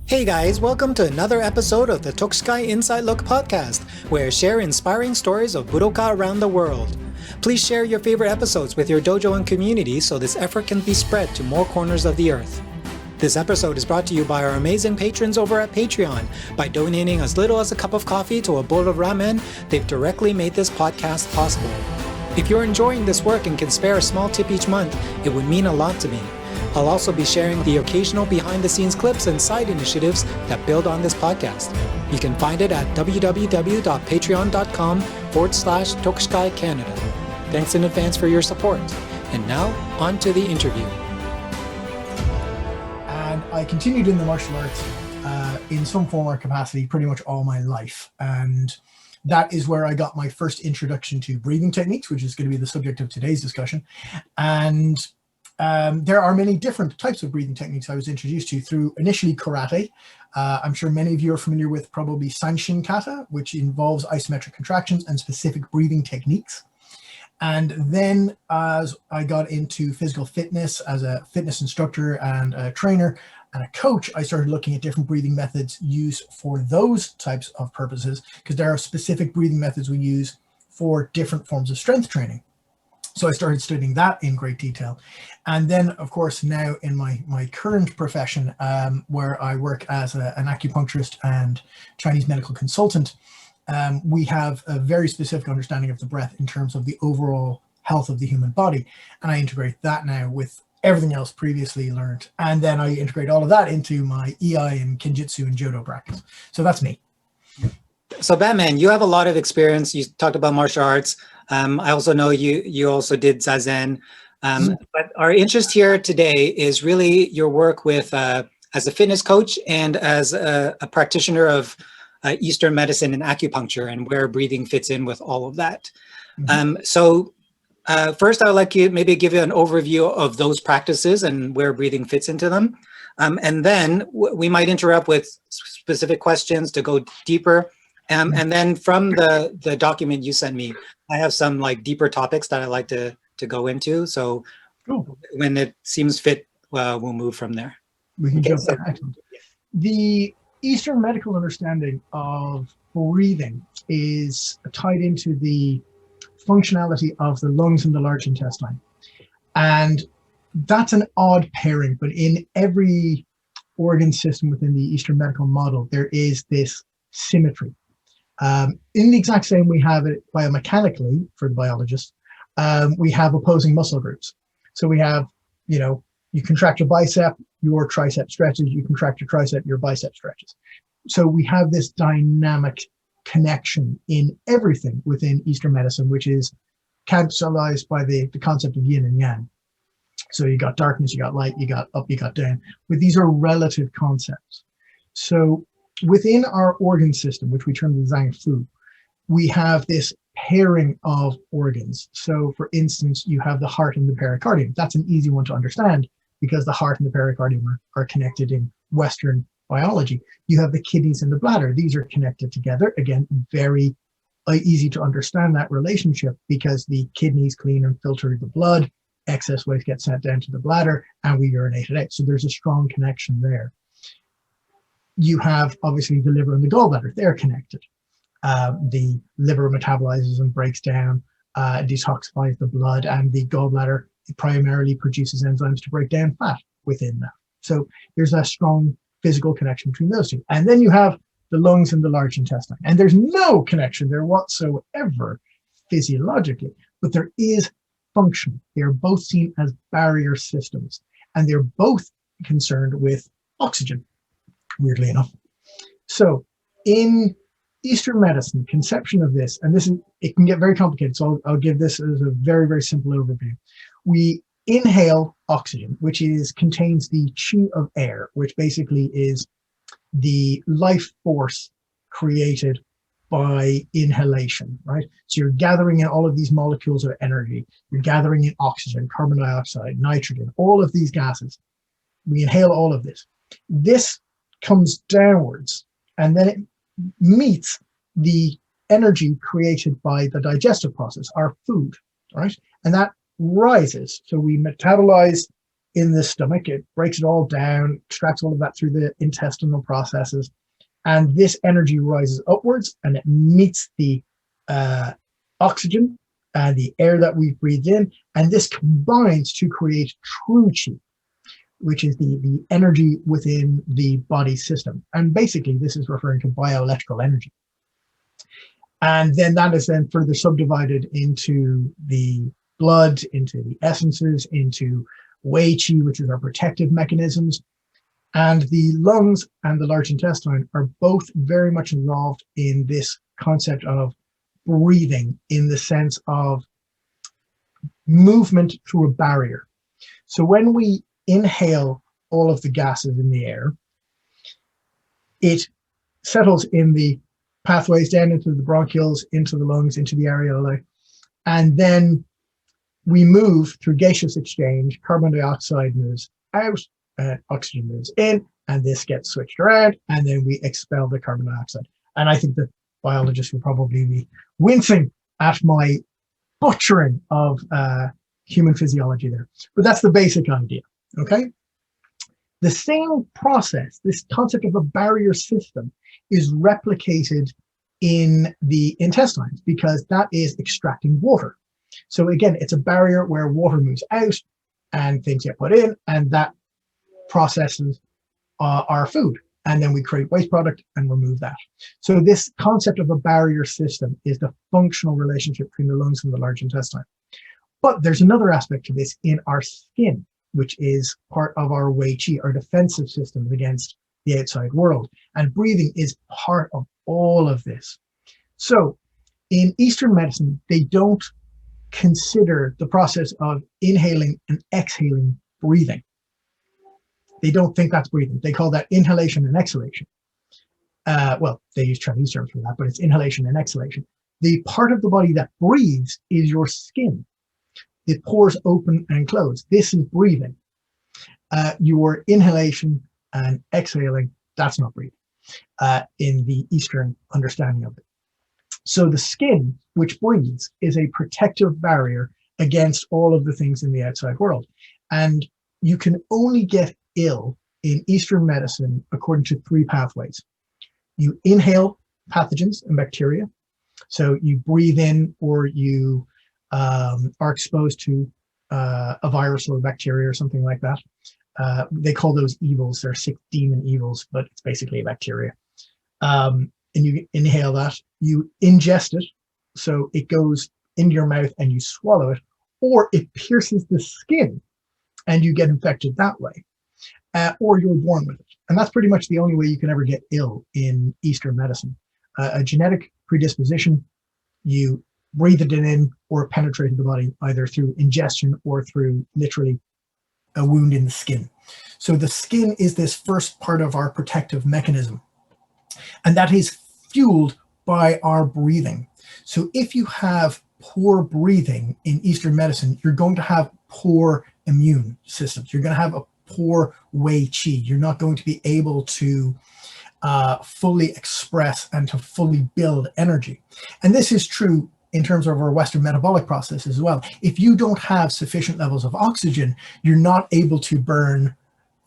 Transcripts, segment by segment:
Hey guys, welcome to another episode of the Tokuskai Inside Look podcast, where I share inspiring stories of budoka around the world. Please share your favorite episodes with your dojo and community so this effort can be spread to more corners of the earth. This episode is brought to you by our amazing patrons over at Patreon. By donating as little as a cup of coffee to a bowl of ramen, they've directly made this podcast possible. If you're enjoying this work and can spare a small tip each month, it would mean a lot to me. I'll also be sharing the occasional behind-the-scenes clips and side initiatives that build on this podcast. You can find it at www.patreon.com/Tokuskai Canada. Thanks in advance for your support. And now, on to the interview. And I continued in the martial arts in some form or capacity pretty much all my life. And that is where I got my first introduction to breathing techniques, which is going to be the subject of today's discussion. And there are many different types of breathing techniques I was introduced to through initially karate. I'm sure many of you are familiar with probably Sanshin kata, which involves isometric contractions and specific breathing techniques. And then as I got into physical fitness as a fitness instructor and a trainer and a coach, I started looking at different breathing methods used for those types of purposes, because there are specific breathing methods we use for different forms of strength training. So I started studying that in great detail. And then, of course, now in my current profession, where I work as an acupuncturist and Chinese medical consultant, we have a very specific understanding of the breath in terms of the overall health of the human body. And I integrate that now with everything else previously learned. And then I integrate all of that into my EI and Kinjitsu and Jodo practice. So that's me. So Batman, you have a lot of experience. You talked about martial arts. I also know you also did Zazen. But our interest here today is really your work with as a fitness coach and as a practitioner of Eastern medicine and acupuncture, and where breathing fits in with all of that. So first, I would like you maybe give you an overview of those practices and where breathing fits into them. And then we might interrupt with specific questions to go deeper. And then from the document you sent me, I have some like deeper topics that I like to go into. So when it seems fit, we'll move from there. We can jump there. The Eastern medical understanding of breathing is tied into the functionality of the lungs and the large intestine. And that's an odd pairing, but in every organ system within the Eastern medical model, there is this symmetry. In the exact same, we have it biomechanically for the biologists. We have opposing muscle groups. So we have, you contract your bicep, your tricep stretches, you contract your tricep, your bicep stretches. So we have this dynamic connection in everything within Eastern medicine, which is capsulized by the concept of yin and yang. So you got darkness, you got light, you got up, you got down. But these are relative concepts. So within our organ system, which we term the Zhang Fu, we have this pairing of organs. So for instance, you have the heart and the pericardium. That's an easy one to understand because the heart and the pericardium are connected in Western biology. You have the kidneys and the bladder. These are connected together. Again, very easy to understand that relationship because the kidneys clean and filter the blood, excess waste gets sent down to the bladder, and we urinate it out. So there's a strong connection there. You have obviously the liver and the gallbladder. They're connected. The liver metabolizes and breaks down, detoxifies the blood, and the gallbladder primarily produces enzymes to break down fat within that. So there's a strong physical connection between those two. And then you have the lungs and the large intestine. And there's no connection there whatsoever physiologically, but there is function. They're both seen as barrier systems, and they're both concerned with oxygen, weirdly enough. So in Eastern medicine, conception of this, and it can get very complicated, so I'll give this as a very, very simple overview. We inhale oxygen, which contains the chi of air, which basically is the life force created by inhalation, right? So you're gathering in all of these molecules of energy. You're gathering in oxygen, carbon dioxide, nitrogen, all of these gases. We inhale all of this. This comes downwards, and then it meets the energy created by the digestive process, our food, right? And that rises. So we metabolize in the stomach. It breaks it all down, extracts all of that through the intestinal processes. And this energy rises upwards and it meets the oxygen and the air that we breathe in. And this combines to create true chi, which is the energy within the body system. And basically, this is referring to bioelectrical energy. And then that is then further subdivided into the blood, into the essences, into Wei Qi, which is our protective mechanisms. And the lungs and the large intestine are both very much involved in this concept of breathing, in the sense of movement through a barrier. So when we inhale all of the gases in the air, it settles in the pathways down into the bronchioles, into the lungs, into the areolae, and then we move through gaseous exchange. Carbon dioxide moves out, oxygen moves in, and this gets switched around, and then we expel the carbon dioxide. And I think that biologists will probably be wincing at my butchering of human physiology there. But that's the basic idea, okay? The same process, this concept of a barrier system, is replicated in the intestines because that is extracting water. So again, it's a barrier where water moves out and things get put in, and that processes our food. And then we create waste product and remove that. So this concept of a barrier system is the functional relationship between the lungs and the large intestine. But there's another aspect to this in our skin, which is part of our Wei Qi, our defensive system against the outside world. And breathing is part of all of this. So in Eastern medicine, they don't consider the process of inhaling and exhaling breathing. They don't think that's breathing. They call that inhalation and exhalation. Well, they use Chinese terms for that, but it's inhalation and exhalation. The part of the body that breathes is your skin. It pores open and close. This is breathing. Your inhalation and exhaling, that's not breathing in the Eastern understanding of it. So the skin, which breathes, is a protective barrier against all of the things in the outside world. And you can only get ill in Eastern medicine according to three pathways. You inhale pathogens and bacteria. So you breathe in, or you are exposed to a virus or a bacteria or something like that. They call those evils. They're sick demon evils, but it's basically a bacteria. And you inhale that, you ingest it, so it goes into your mouth and you swallow it, or it pierces the skin and you get infected that way, or you're born with it. And that's pretty much the only way you can ever get ill in Eastern medicine. A genetic predisposition, you breathe it in, or it penetrated the body either through ingestion or through literally a wound in the skin. So the skin is this first part of our protective mechanism, and that is fueled by our breathing. So if you have poor breathing in Eastern medicine, you're going to have poor immune systems. You're going to have a poor Wei Qi. You're not going to be able to fully express and to fully build energy. And this is true in terms of our Western metabolic process as well. If you don't have sufficient levels of oxygen, you're not able to burn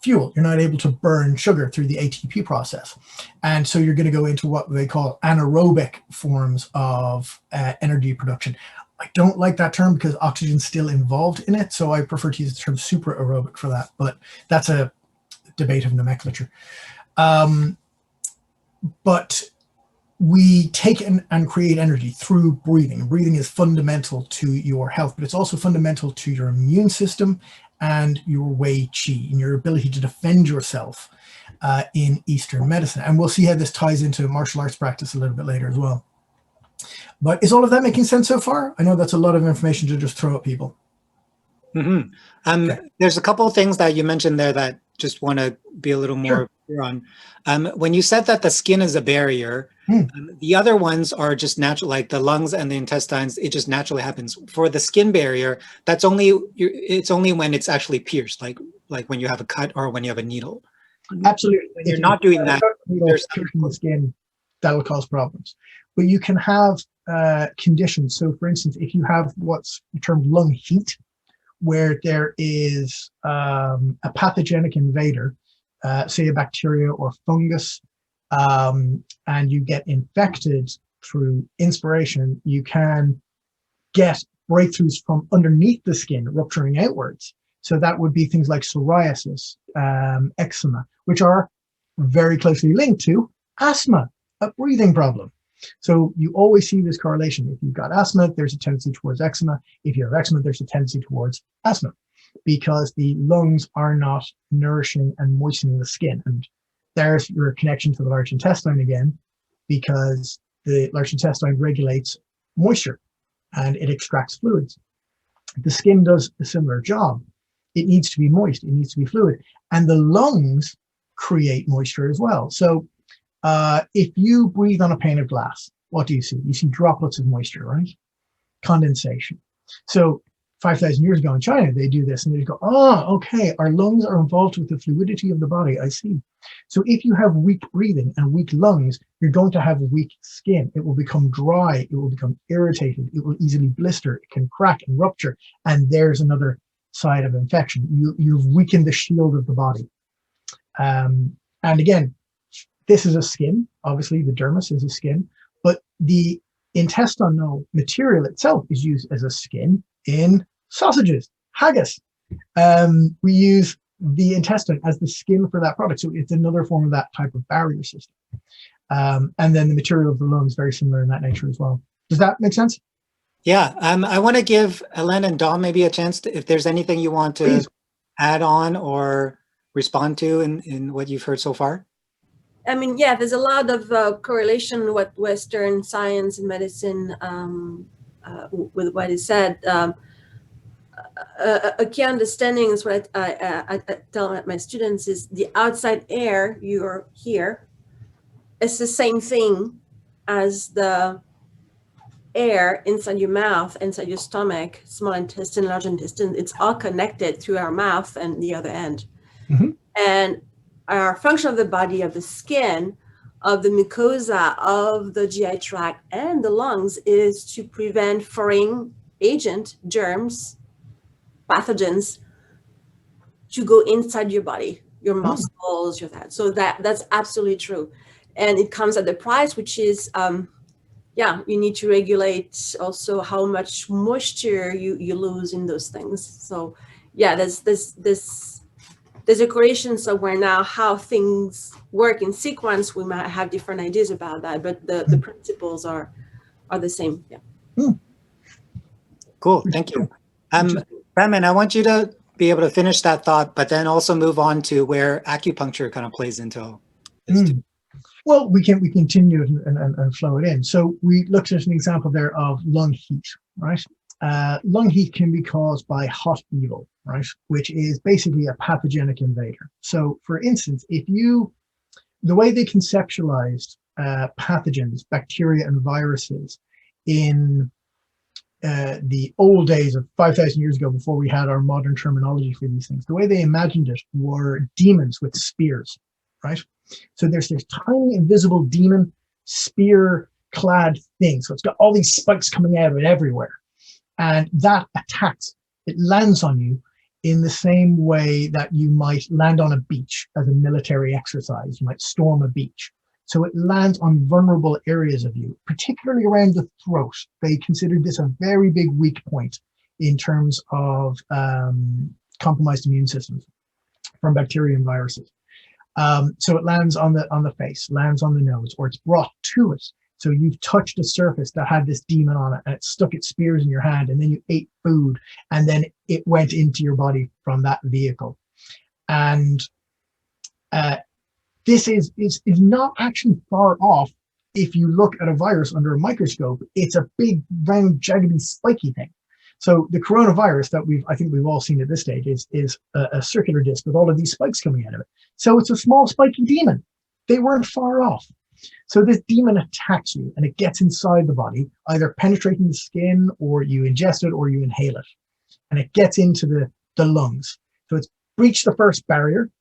fuel. You're not able to burn sugar through the ATP process. And so you're going to go into what they call anaerobic forms of energy production. I don't like that term because oxygen's still involved in it. So I prefer to use the term super aerobic for that, but that's a debate of nomenclature. But we take and create energy through breathing. Breathing is fundamental to your health, but it's also fundamental to your immune system and your Wei Qi and your ability to defend yourself in Eastern medicine. And we'll see how this ties into martial arts practice a little bit later as well. But is all of that making sense so far? I know that's a lot of information to just throw at people. Mm-hmm. Okay. There's a couple of things that you mentioned there that just want to be a little more clear on. When you said that the skin is a barrier, the other ones are just natural, like the lungs and the intestines, it just naturally happens. For the skin barrier, it's only when it's actually pierced, like when you have a cut or when you have a needle. Absolutely. When you're not doing that, there's piercing the skin, that'll cause problems. But you can have conditions. So for instance, if you have what's termed lung heat, where there is a pathogenic invader, say a bacteria or fungus, and you get infected through inspiration, you can get breakthroughs from underneath the skin, rupturing outwards. So that would be things like psoriasis, eczema, which are very closely linked to asthma, a breathing problem. So you always see this correlation. If you've got asthma, there's a tendency towards eczema. If you have eczema, there's a tendency towards asthma, because the lungs are not nourishing and moistening the skin. And there's your connection to the large intestine again, because the large intestine regulates moisture and it extracts fluids. The skin does a similar job. It needs to be moist, it needs to be fluid, and the lungs create moisture as well. So if you breathe on a pane of glass, what do you see? You see droplets of moisture, right? Condensation. So 5,000 years ago in China, they do this and they go, oh, okay, our lungs are involved with the fluidity of the body. I see. So if you have weak breathing and weak lungs, you're going to have weak skin. It will become dry. It will become irritated. It will easily blister. It can crack and rupture. And there's another side of infection. You've weakened the shield of the body. And again, this is a skin. Obviously, the dermis is a skin, but the intestinal material itself is used as a skin in sausages, haggis. We use the intestine as the skin for that product. So it's another form of that type of barrier system. And then the material of the lung is very similar in that nature as well. Does that make sense? Yeah, I want to give Ellen and Dom maybe a chance to, if there's anything you want to Please. add on or respond to in what you've heard so far. I mean, yeah, there's a lot of correlation with Western science and medicine with what is said. A key understanding is what I tell my students is the outside air you're here is the same thing as the air inside your mouth, inside your stomach, small intestine, large intestine. It's all connected through our mouth and the other end. Mm-hmm. And our function of the body, of the skin, of the mucosa, of the GI tract, and the lungs is to prevent foreign agent, germs, pathogens to go inside your body, your muscles, your that. So that's absolutely true. And it comes at the price, which is, you need to regulate also how much moisture you lose in those things. So yeah, there's a correlation somewhere now. How things work in sequence, we might have different ideas about that, but the principles are the same. Yeah. Cool, thank you. Brandon, I want you to be able to finish that thought, but then also move on to where acupuncture kind of plays into this too. Well, we continue and flow it in. So we looked at an example there of lung heat, right? Lung heat can be caused by hot evil, right? Which is basically a pathogenic invader. So for instance, the way they conceptualized pathogens, bacteria and viruses in the old days of 5,000 years ago, before we had our modern terminology for these things, the way they imagined it were demons with spears, right? So there's this tiny invisible demon spear clad thing. So it's got all these spikes coming out of it everywhere. And that attacks, it lands on you in the same way that you might land on a beach as a military exercise. You might storm a beach. So it lands on vulnerable areas of you, particularly around the throat. They considered this a very big weak point in terms of compromised immune systems from bacteria and viruses. So it lands on the face, lands on the nose, or it's brought to it. So you've touched a surface that had this demon on it, and it stuck its spears in your hand, and then you ate food, and then it went into your body from that vehicle. And this is not actually far off. If you look at a virus under a microscope, it's a big, round, jaggedy, spiky thing. So the coronavirus that I think we've all seen at this stage is a circular disc with all of these spikes coming out of it. So it's a small spiky demon. They weren't far off. So this demon attacks you and it gets inside the body, either penetrating the skin, or you ingest it, or you inhale it. And it gets into the lungs. So it's breached the first barrier,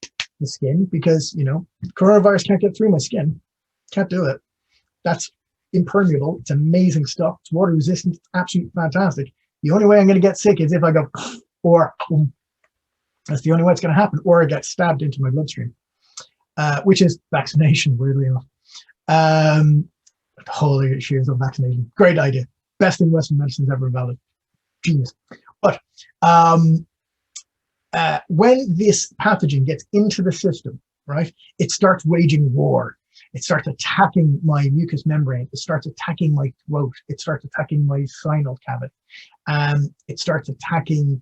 the skin, because, coronavirus can't get through my skin. Can't do it. That's impermeable. It's amazing stuff. It's water resistant. It's absolutely fantastic. The only way I'm going to get sick is if I go or that's the only way it's going to happen, or I get stabbed into my bloodstream, which is vaccination, weirdly enough. The whole issue of vaccination, great idea. Best thing Western medicine's ever invented. Genius. But when this pathogen gets into the system, right, it starts waging war. It starts attacking my mucous membrane. It starts attacking my throat. It starts attacking my sinus cavity. It starts attacking,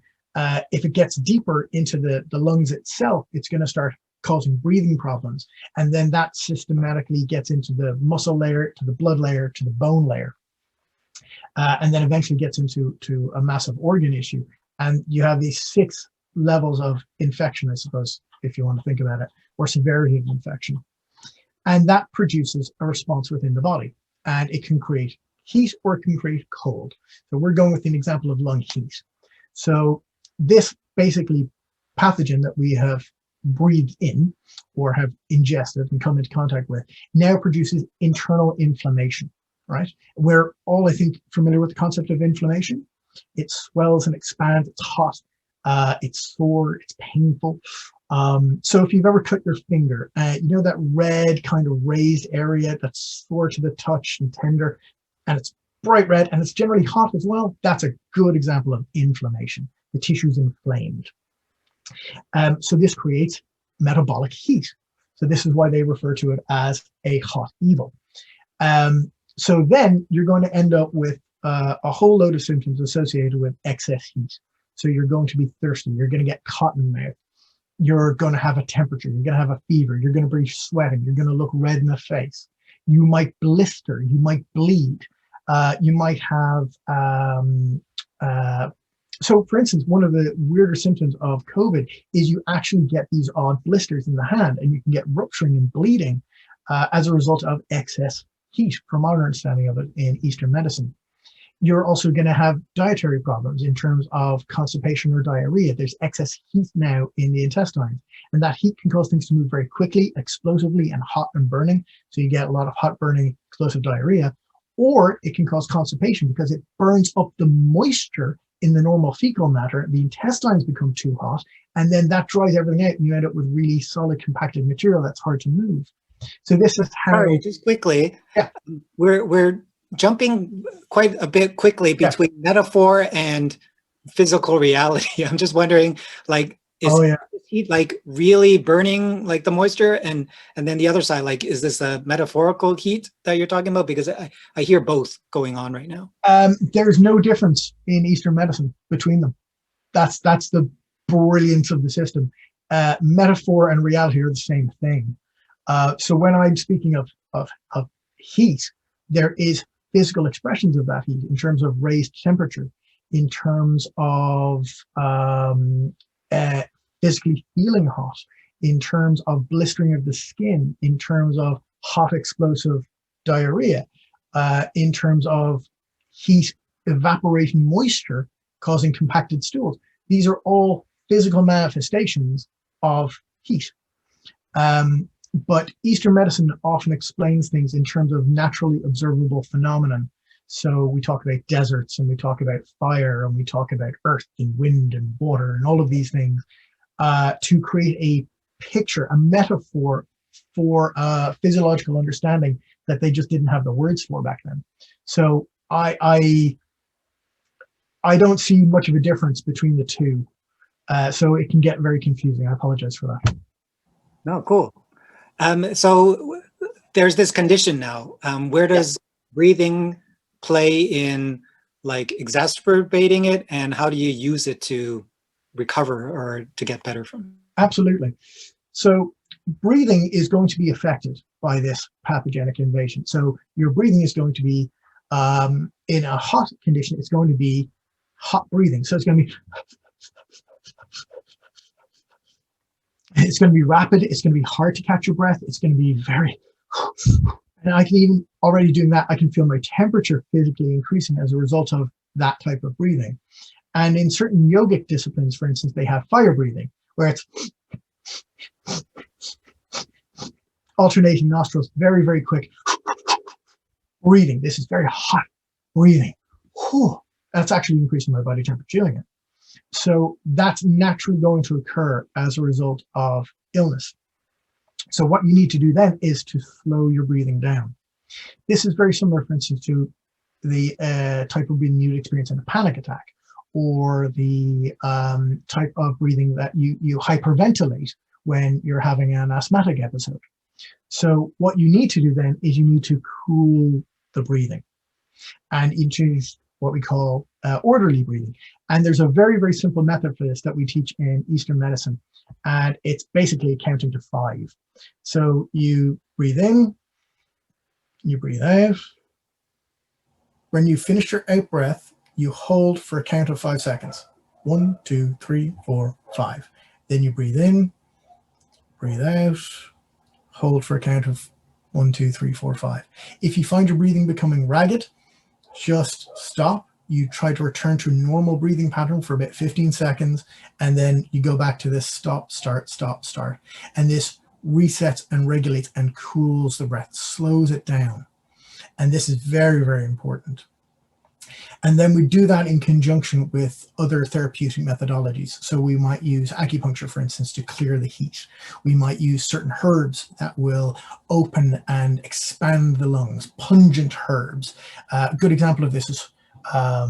if it gets deeper into the lungs itself, it's going to start causing breathing problems. And then that systematically gets into the muscle layer, to the blood layer, to the bone layer. And then eventually gets into a massive organ issue. And you have these 6 levels of infection, I suppose, if you want to think about it, or severity of infection. And that produces a response within the body. And it can create heat or it can create cold. So we're going with an example of lung heat. So this basically pathogen that we have breathed in or have ingested and come into contact with now produces internal inflammation, right? We're all, I think, familiar with the concept of inflammation. It swells and expands, it's hot, it's sore, it's painful. So if you've ever cut your finger, you know that red kind of raised area that's sore to the touch and tender, and it's bright red and it's generally hot as well, that's a good example of inflammation. The tissue's inflamed. So this creates metabolic heat. So this is why they refer to it as a hot evil. So then you're going to end up with a whole load of symptoms associated with excess heat. So you're going to be thirsty, you're going to get cotton mouth, you're going to have a temperature, you're going to have a fever, you're going to be sweating, you're going to look red in the face, you might blister, you might bleed, you might have, so for instance, one of the weirder symptoms of COVID is you actually get these odd blisters in the hand, and you can get rupturing and bleeding as a result of excess heat, from our understanding of it in Eastern medicine. You're also going to have dietary problems in terms of constipation or diarrhea. There's excess heat now in the intestines, and that heat can cause things to move very quickly, explosively, and hot and burning. So you get a lot of hot burning, explosive diarrhea, or it can cause constipation because it burns up the moisture in the normal fecal matter. The intestines become too hot, and then that dries everything out, and you end up with really solid compacted material that's hard to move. So this is how. Sorry, just quickly, yeah. We're jumping quite a bit quickly between metaphor and physical reality. I'm just wondering, like, is heat like really burning like the moisture, and then the other side, like, is this a metaphorical heat that you're talking about? Because I hear both going on right now. There's no difference in Eastern medicine between them. That's the brilliance of the system. Metaphor and reality are the same thing. So when I'm speaking of heat, there is physical expressions of that heat in terms of raised temperature, in terms of physically feeling hot, in terms of blistering of the skin, in terms of hot explosive diarrhea, in terms of heat evaporating moisture causing compacted stools. These are all physical manifestations of heat. But Eastern medicine often explains things in terms of naturally observable phenomenon. So we talk about deserts, and we talk about fire, and we talk about earth and wind and water and all of these things to create a picture, a metaphor for physiological understanding that they just didn't have the words for back then. So I don't see much of a difference between the two. So it can get very confusing. I apologize for that. No, cool. So there's this condition now. Where does breathing play in, like, exacerbating it, and how do you use it to recover or to get better from it? Absolutely. So breathing is going to be affected by this pathogenic invasion. So your breathing is going to be, in a hot condition, it's going to be hot breathing. So it's going to be rapid, it's going to be hard to catch your breath, it's going to be very, and I can even, already doing that, I can feel my temperature physically increasing as a result of that type of breathing. And in certain yogic disciplines, for instance, they have fire breathing, where it's alternating nostrils, very, very quick breathing. This is very hot breathing. Whew. That's actually increasing my body temperature doing it. So that's naturally going to occur as a result of illness. So what you need to do then is to slow your breathing down. This is very similar, for instance, to the type of breathing you'd experience in a panic attack, or the type of breathing that you hyperventilate when you're having an asthmatic episode. So what you need to do then is you need to cool the breathing and introduce what we call orderly breathing. And there's a very, very simple method for this that we teach in Eastern medicine. And it's basically counting to 5. So you breathe in, you breathe out. When you finish your out breath, you hold for a count of 5 seconds. 1, 2, 3, 4, 5. Then you breathe in, breathe out, hold for a count of 1, 2, 3, 4, 5. If you find your breathing becoming ragged, just stop. You try to return to a normal breathing pattern for about 15 seconds, and then you go back to this stop, start, stop, start. And this resets and regulates and cools the breath, slows it down. And this is very, very important. And then we do that in conjunction with other therapeutic methodologies. So we might use acupuncture, for instance, to clear the heat. We might use certain herbs that will open and expand the lungs, pungent herbs. A good example of this is, a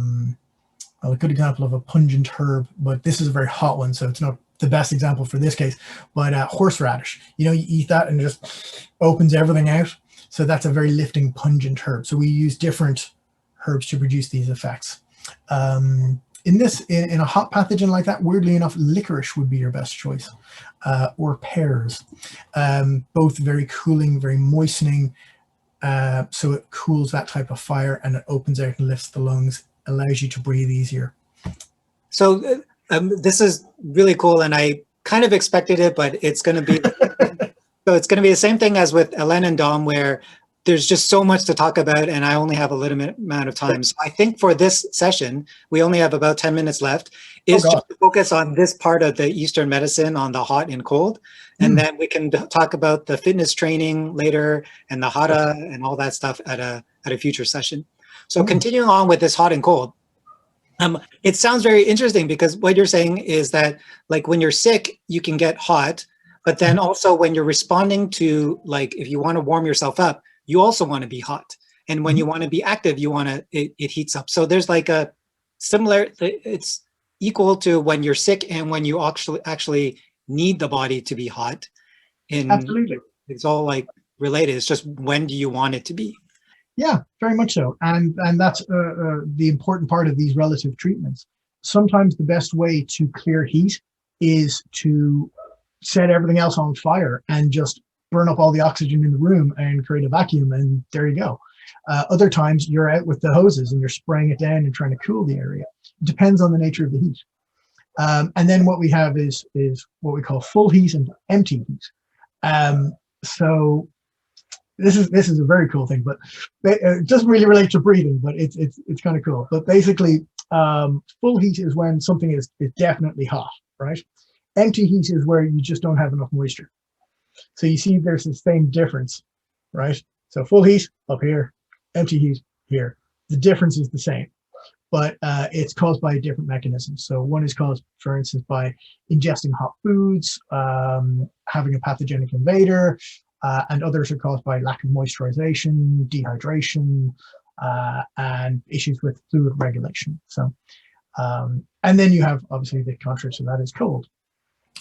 good example of a pungent herb, but this is a very hot one, so it's not the best example for this case, but horseradish. You eat that and it just opens everything out. So that's a very lifting, pungent herb. So we use different herbs to produce these effects. In a hot pathogen like that, weirdly enough, licorice would be your best choice, or pears. Both very cooling, very moistening. So it cools that type of fire and it opens out and lifts the lungs, allows you to breathe easier. So this is really cool, and I kind of expected it, but it's going to be so it's going to be the same thing as with Ellen and Dom, where there's just so much to talk about, and I only have a limited amount of time. So I think for this session, we only have about 10 minutes left, is just to focus on this part of the Eastern medicine, on the hot and cold. And then we can talk about the fitness training later and the hatha and all that stuff at a future session. So continuing on with this hot and cold, it sounds very interesting, because what you're saying is that, like, when you're sick, you can get hot, but then also when you're responding to, like, if you want to warm yourself up, you also want to be hot. And when you want to be active, you want to, it heats up. So there's like a similar, it's equal to when you're sick and when you actually need the body to be hot. Absolutely. It's all like related. It's just, when do you want it to be? Yeah, very much so. And that's the important part of these relative treatments. Sometimes the best way to clear heat is to set everything else on fire and just burn up all the oxygen in the room and create a vacuum, and there you go. Other times you're out with the hoses and you're spraying it down and trying to cool the area. It depends on the nature of the heat. And then what we have is what we call full heat and empty heat. So this is a very cool thing, but it doesn't really relate to breathing, but it's kind of cool. But basically, full heat is when something is definitely hot, right? Empty heat is where you just don't have enough moisture. So you see there's the same difference, right? So full heat up here, empty heat here. The difference is the same, but it's caused by different mechanisms. So one is caused, for instance, by ingesting hot foods, having a pathogenic invader, and others are caused by lack of moisturization, dehydration, and issues with fluid regulation. So, and then you have obviously the contrary to that is cold.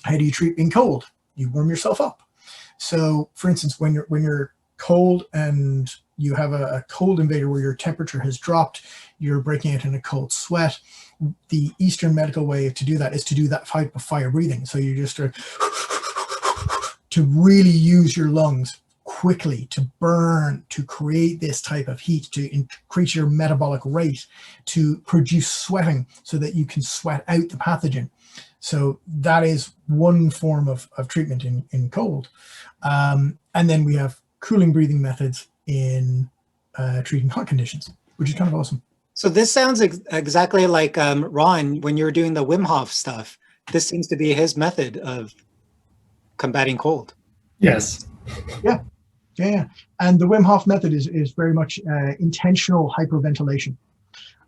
How do you treat being cold? You warm yourself up. So, for instance, when you're cold and you have a cold invader where your temperature has dropped, you're breaking out in a cold sweat. The Eastern medical way to do that is to do that type of fire breathing. So you just to really use your lungs quickly to burn, to create this type of heat, to increase your metabolic rate, to produce sweating so that you can sweat out the pathogen. So that is one form of treatment in cold. And then we have cooling breathing methods in treating hot conditions, which is kind of awesome. So this sounds exactly like Ron, when you're doing the Wim Hof stuff. This seems to be his method of combating cold. Yes. Yeah. And the Wim Hof method is very much intentional hyperventilation.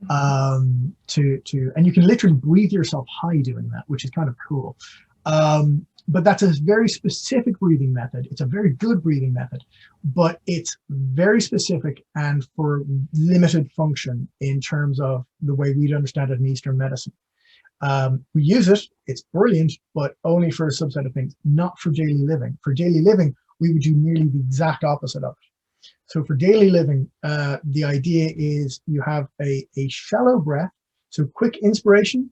And you can literally breathe yourself high doing that, which is kind of cool. But that's a very specific breathing method. It's a very good breathing method, but it's very specific and for limited function in terms of the way we'd understand it in Eastern medicine. We use it, it's brilliant, but only for a subset of things, not for daily living. For daily living, we would do nearly the exact opposite of it. So for daily living, the idea is you have a shallow breath, so quick inspiration,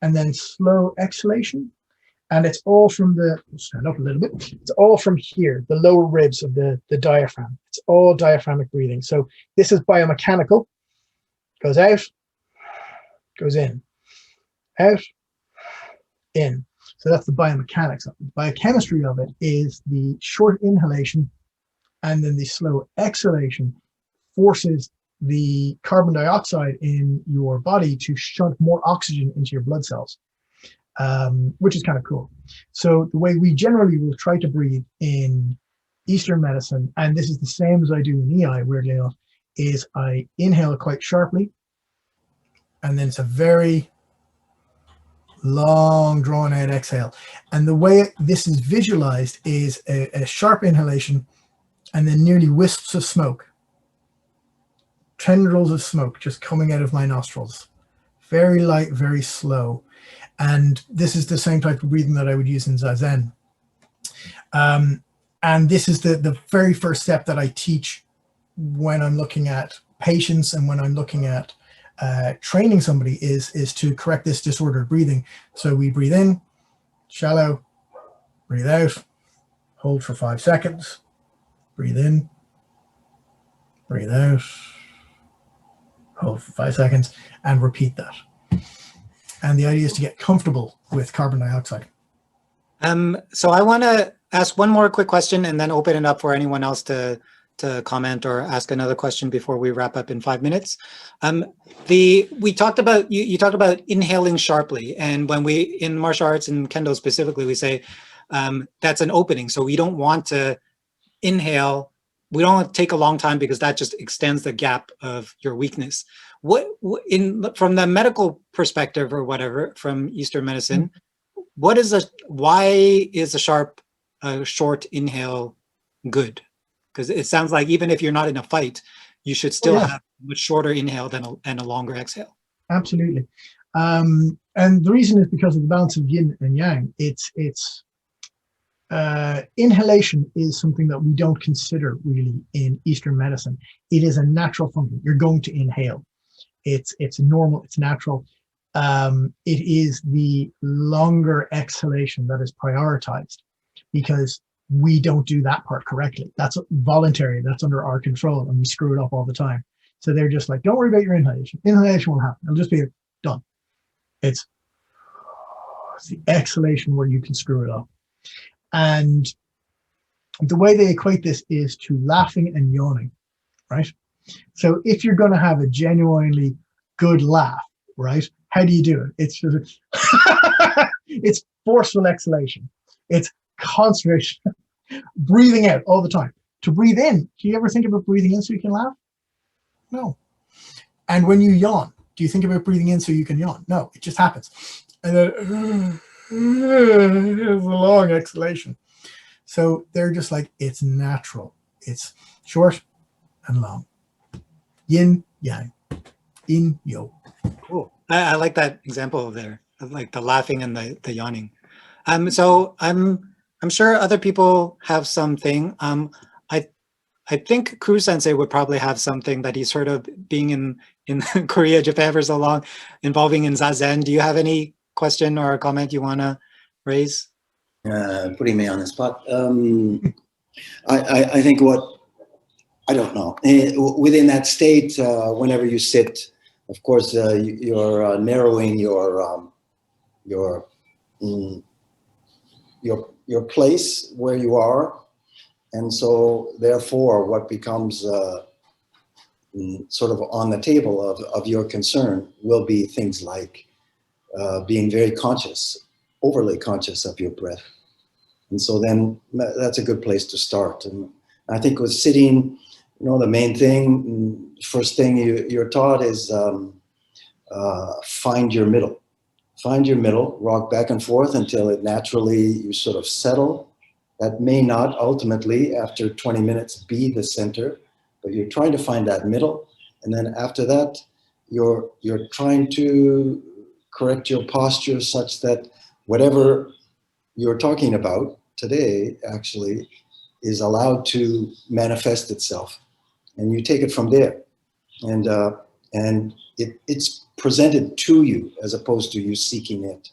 and then slow exhalation. And it's all from stand up a little bit, it's all from here, the lower ribs of the diaphragm. It's all diaphragmic breathing. So this is biomechanical, goes out, goes in, out, in. So that's the biomechanics of it. The biochemistry of it is the short inhalation and then the slow exhalation forces the carbon dioxide in your body to shunt more oxygen into your blood cells, which is kind of cool. So the way we generally will try to breathe in Eastern medicine, and this is the same as I do in EI, weirdly enough, is I inhale quite sharply, and then it's a very long, drawn out exhale. And the way this is visualized is a sharp inhalation and then nearly wisps of smoke, tendrils of smoke just coming out of my nostrils. Very light, very slow. And this is the same type of breathing that I would use in Zazen. And this is the very first step that I teach when I'm looking at patients and when I'm looking at training somebody is to correct this disordered breathing. So we breathe in, shallow, breathe out, hold for 5 seconds, breathe in, breathe out, hold for 5 seconds, and repeat that. And the idea is to get comfortable with carbon dioxide. So I want to ask one more quick question and then open it up for anyone else to comment or ask another question before we wrap up in 5 minutes. We talked about, you talked about inhaling sharply, and when we, in martial arts and Kendo specifically, we say that's an opening. So we don't want to inhale, we don't want to take a long time because that just extends the gap of your weakness. From the medical perspective or whatever, from Eastern medicine, why is a short inhale good? Because it sounds like even if you're not in a fight, you should still have a much shorter inhale and a longer exhale. Absolutely. And the reason is because of the balance of yin and yang. Inhalation is something that we don't consider really in Eastern medicine. It is a natural function. You're going to inhale. It's normal, it's natural. It is the longer exhalation that is prioritized because we don't do that part correctly. That's voluntary, that's under our control, and we screw it up all the time. So they're just like, don't worry about your inhalation. Inhalation won't happen. It'll just be done. It's the exhalation where you can screw it up. And the way they equate this is to laughing and yawning, right? So if you're going to have a genuinely good laugh, right? How do you do it? It's just, it's forceful exhalation. It's concentration, breathing out all the time. To breathe in, do you ever think about breathing in so you can laugh? No. And when you yawn, do you think about breathing in so you can yawn? No, it just happens. And then it's a long exhalation. So they're just like, it's natural. It's short and long. Yin, yang, in, yo. Cool. I like that example there, of like the laughing and the yawning. So I'm sure other people have something. I think Kuru Sensei would probably have something that he's heard of being in Korea, Japan for so long, involving in Zazen. Do you have any question or a comment you want to raise? Putting me on the spot. I think I don't know. Within that state, whenever you sit, of course, you're narrowing your place where you are. And so therefore what becomes sort of on the table of your concern will be things like being very conscious, overly conscious of your breath. And so then that's a good place to start. And I think with sitting, the main thing, first thing you're taught is find your middle. Find your middle, rock back and forth until it naturally, you sort of settle. That may not ultimately, after 20 minutes, be the center, but you're trying to find that middle. And then after that, you're trying to correct your posture such that whatever you're talking about today actually is allowed to manifest itself. And you take it from there. And it's presented to you as opposed to you seeking it.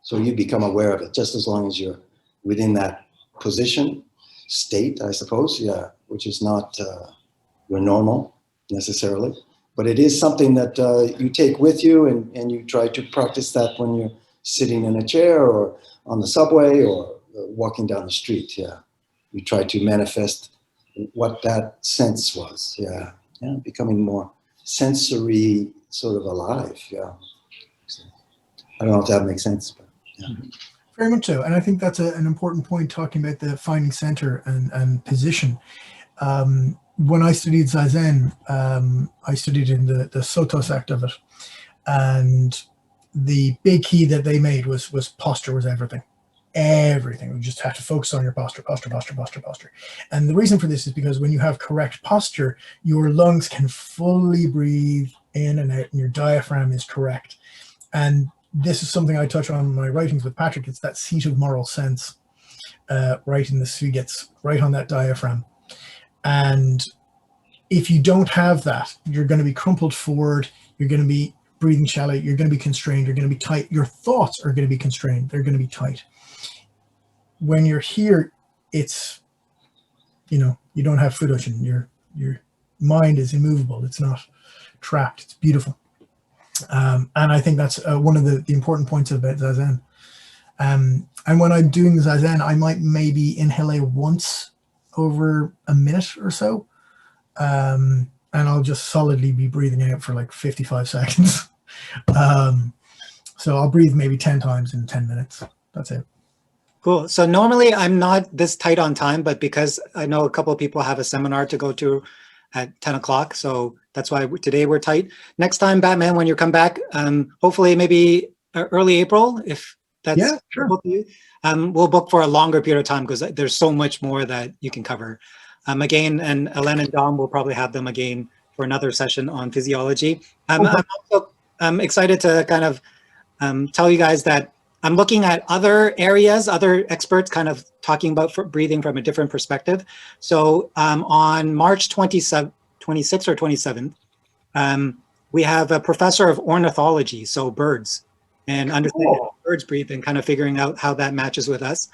So you become aware of it just as long as you're within that position, state, I suppose, which is not your normal necessarily. But it is something that you take with you and you try to practice that when you're sitting in a chair or on the subway or walking down the street. You try to manifest what that sense was. Becoming more sensory, sort of alive. I don't know if that makes sense, but Very much so. And I think that's an important point, talking about the finding center and position. When I studied Zazen, I studied in the Soto sect of it. And the big key that they made was posture was everything. Everything. We just have to focus on your posture. And the reason for this is because when you have correct posture, your lungs can fully breathe in and out, and your diaphragm is correct. And this is something I touch on in my writings with Patrick. It's that seat of moral sense, right in the gets right on that diaphragm. And if you don't have that, you're going to be crumpled forward. You're going to be breathing shallow. You're going to be constrained. You're going to be tight. Your thoughts are going to be constrained. They're going to be tight. When you're here, it's, you don't have fudoshin. Your mind is immovable. It's not trapped. It's beautiful. And I think that's one of the important points about Zazen. And when I'm doing Zazen, I might maybe inhale once over a minute or so. And I'll just solidly be breathing out for like 55 seconds. So I'll breathe maybe 10 times in 10 minutes. That's it. Cool. So normally I'm not this tight on time, but because I know a couple of people have a seminar to go to at 10 o'clock. So that's why today we're tight. Next time, Batman, when you come back, hopefully maybe early April, if that's sure. to you. We'll book for a longer period of time because there's so much more that you can cover. Again, and Elena and Dom will probably have them again for another session on physiology. I'm also excited to kind of tell you guys that I'm looking at other areas, other experts kind of talking about breathing from a different perspective. So on March 26th or 27th, we have a professor of ornithology, so birds, and understanding how birds breathe and kind of figuring out how that matches with us.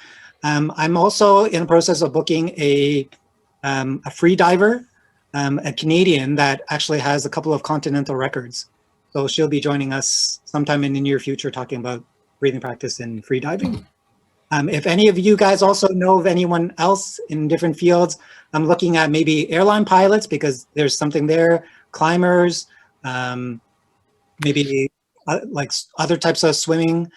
I'm also in the process of booking a free diver, a Canadian that actually has a couple of continental records. So she'll be joining us sometime in the near future talking about breathing practice in free diving. If any of you guys also know of anyone else in different fields, I'm looking at maybe airline pilots because there's something there, climbers, maybe like other types of swimming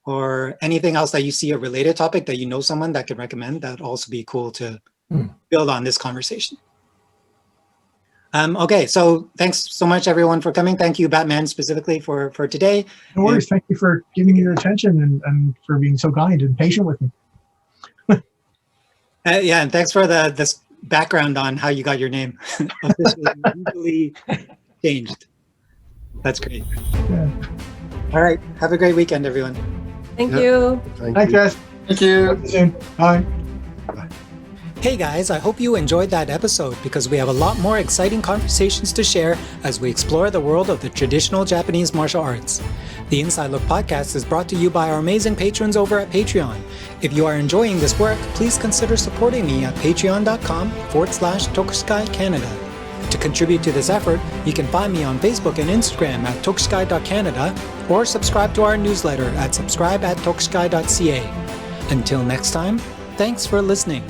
or anything else that you see a related topic that you know someone that could recommend. That would also be cool to build on this conversation. Okay, so thanks so much everyone for coming. Thank you, Batman, specifically for today. No worries. Thank you for giving me your attention and for being so kind and patient with me. Yeah, and thanks for this background on how you got your name officially legally changed. That's great. Yeah. All right, have a great weekend, everyone. Thank you. Thanks, guys. Thank you. See you soon. Bye. Hey guys, I hope you enjoyed that episode because we have a lot more exciting conversations to share as we explore the world of the traditional Japanese martial arts. The Inside Look podcast is brought to you by our amazing patrons over at Patreon. If you are enjoying this work, please consider supporting me at patreon.com/Tokuskai Canada. To contribute to this effort, you can find me on Facebook and Instagram at tokuskai.canada or subscribe to our newsletter at subscribe@tokuskai.ca. Until next time, thanks for listening.